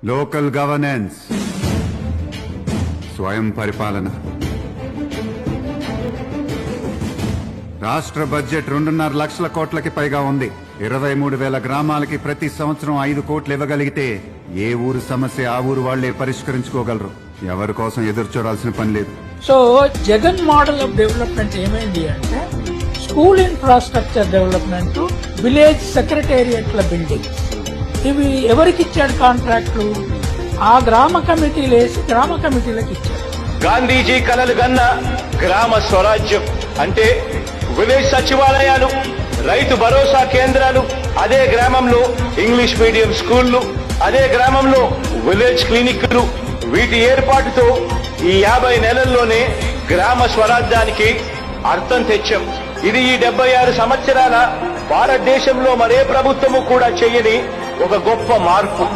Local governance, స్వయం పరిపాలన. రాష్ట్ర బడ్జెట్ 2.5 లక్షల కోట్లకి పైగా ఉంది. 23,000 గ్రామాలకి ప్రతి సంవత్సరం 5 కోట్లు ఇవ్వగలిగితే ఏ ఊరు సమస్య ఆ ఊరు వాళ్లే పరిష్కరించుకోగలరు. ఎవరి కోసం ఎదురు చూడాల్సిన పని లేదు. So Jagan model of development ఏమైంది అంటే స్కూల్ ఇన్ఫ్రాస్ట్రక్చర్ డెవలప్మెంట్, విలేజ్ సెక్రటేరియట్ల బిల్డింగ్, ఇవి ఎవరికి ఇచ్చాడు కాంట్రాక్టులు? ఆ గ్రామ కమిటీలు వేసి గ్రామ కమిటీలకు ఇచ్చాడు. గాంధీజీ కలలు గన్న గ్రామ స్వరాజ్యం అంటే విలేజ్ సచివాలయాలు, రైతు భరోసా కేంద్రాలు, అదే గ్రామంలో ఇంగ్లీష్ మీడియం స్కూళ్లు, అదే గ్రామంలో విలేజ్ క్లినిక్లు, వీటి ఏర్పాటుతో ఈ 50 నెలల్లోనే గ్రామ స్వరాజ్యానికి అర్థం తెచ్చాం. ఇది ఈ 76 సంవత్సరాల భారతదేశంలో మరే ప్రభుత్వము కూడా చేయని ఒక గొప్ప మార్పు.